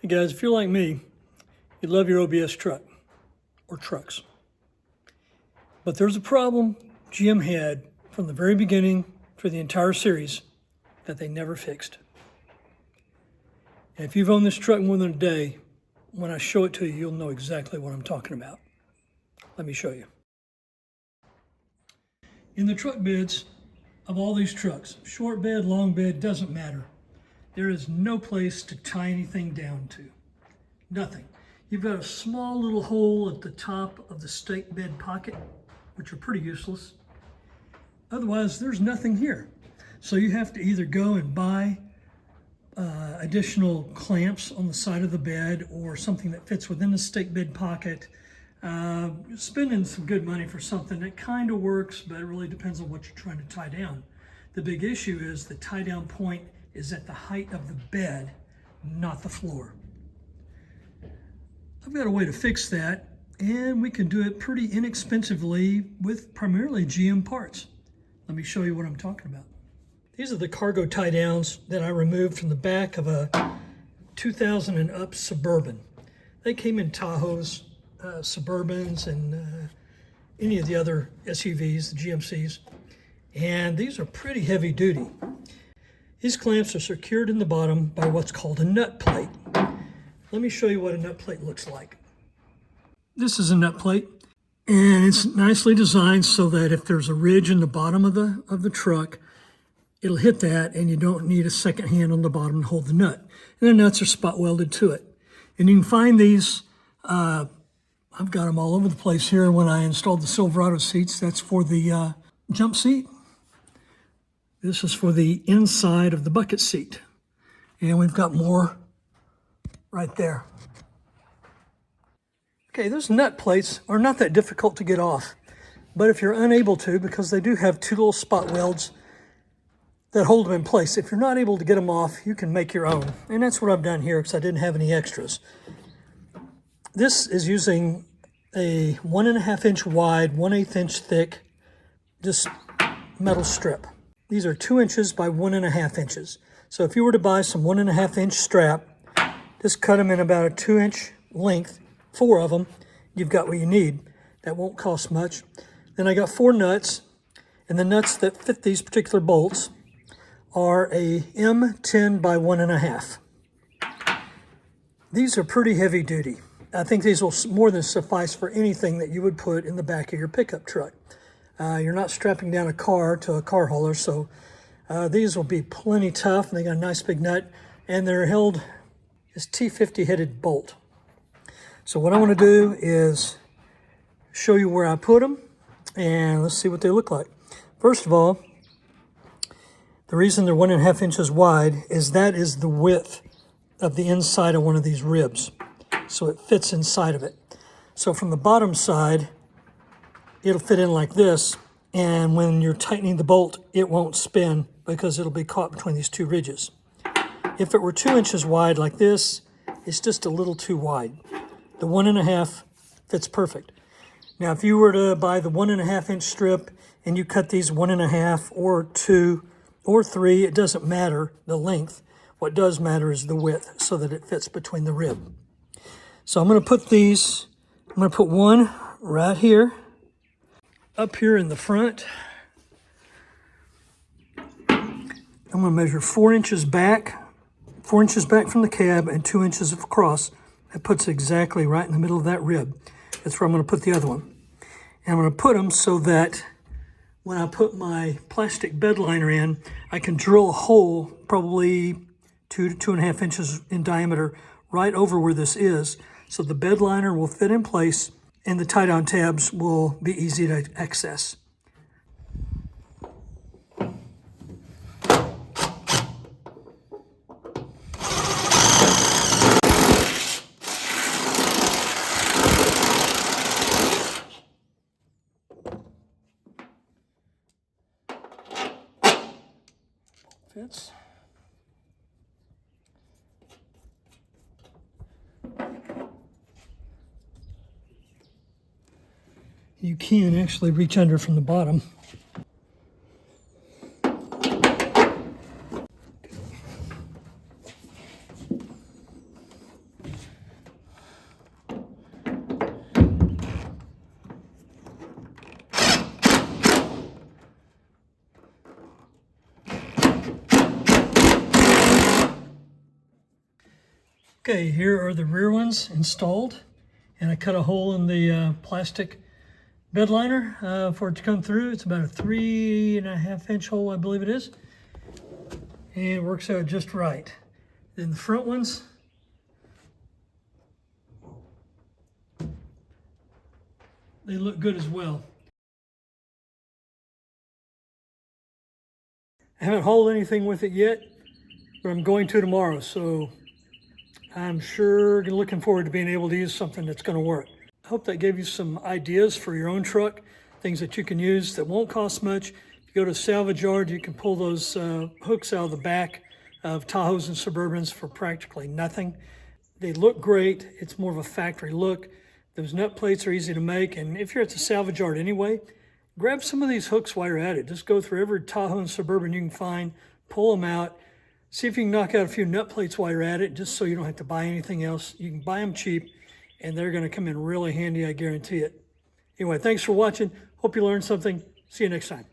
Hey guys, if you're like me, you love your OBS truck or trucks. But there's a problem GM had from the very beginning for the entire series that they never fixed. And if you've owned this truck more than a day, when I show it to you, you'll know exactly what I'm talking about. Let me show you. In the truck beds of all these trucks, short bed, long bed, doesn't matter. There is no place to tie anything down to. Nothing. You've got a small little hole at the top of the stake bed pocket, which are pretty useless. Otherwise, there's nothing here. So you have to either go and buy additional clamps on the side of the bed or something that fits within the stake bed pocket. Spending some good money for something that kind of works, but it really depends on what you're trying to tie down. The big issue is the tie down point is at the height of the bed, not the floor. I've got a way to fix that, and we can do it pretty inexpensively with primarily GM parts. Let me show you what I'm talking about. These are the cargo tie downs that I removed from the back of a 2000 and up Suburban. They came in Tahoes, Suburbans, and any of the other SUVs, the GMCs. And these are pretty heavy duty. These clamps are secured in the bottom by what's called a nut plate. Let me show you what a nut plate looks like. This is a nut plate, and it's nicely designed so that if there's a ridge in the bottom of the truck, it'll hit that, and you don't need a second hand on the bottom to hold the nut. And the nuts are spot welded to it. And you can find these, I've got them all over the place here. When I installed the Silverado seats, that's for the jump seat. This is for the inside of the bucket seat. And we've got more right there. Okay, those nut plates are not that difficult to get off. But if you're unable to, because they do have two little spot welds that hold them in place, if you're not able to get them off, you can make your own. And that's what I've done here because I didn't have any extras. This is using a 1.5 inch wide, 1/8 inch thick, just metal strip. These are 2 inches by 1.5 inches. So if you were to buy some 1.5 inch strap, just cut them in about a 2 inch length, 4 of them, you've got what you need. That won't cost much. Then I got 4 nuts, and the nuts that fit these particular bolts are a M10 by 1.5. These are pretty heavy duty. I think these will more than suffice for anything that you would put in the back of your pickup truck. You're not strapping down a car to a car hauler, so these will be plenty tough, and they got a nice big nut, and they're held as T50 headed bolt. So what I want to do is show you where I put them, and let's see what they look like. First of all, the reason they're 1.5 inches wide is that is the width of the inside of one of these ribs. So it fits inside of it. So from the bottom side, it'll fit in like this, and when you're tightening the bolt, it won't spin because it'll be caught between these two ridges. If it were 2 inches wide like this, it's just a little too wide. The 1.5 fits perfect. Now, if you were to buy the 1.5 inch strip and you cut these 1.5 or 2 or 3, it doesn't matter the length. What does matter is the width so that it fits between the rib. So I'm going to put these, I'm going to put one right here, up here in the front. I'm going to measure 4 inches back, 4 inches back from the cab and 2 inches across. That puts it exactly right in the middle of that rib. That's where I'm going to put the other one. And I'm going to put them so that when I put my plastic bed liner in, I can drill a hole probably 2 to 2.5 inches in diameter right over where this is. So the bed liner will fit in place and the tie down tabs will be easy to access. Fits. You can actually reach under from the bottom. Okay, here are the rear ones installed, and I cut a hole in the plastic bed liner for it to come through. It's about a 3.5 inch hole, I believe it is, and it works out just right. Then the front ones, they look good as well. I haven't hauled anything with it yet, but I'm going to tomorrow, so I'm sure looking forward to being able to use something that's going to work. I hope that gave you some ideas for your own truck, things that you can use that won't cost much. If you go to a salvage yard, you can pull those hooks out of the back of Tahoes and Suburbans for practically nothing. They look great. It's more of a factory look. Those nut plates are easy to make, and if you're at the salvage yard anyway, grab some of these hooks while you're at it. Just go through every Tahoe and Suburban you can find, pull them out. See if you can knock out a few nut plates while you're at it, just so you don't have to buy anything else. You can buy them cheap, and they're going to come in really handy, I guarantee it. Anyway, thanks for watching. Hope you learned something. See you next time.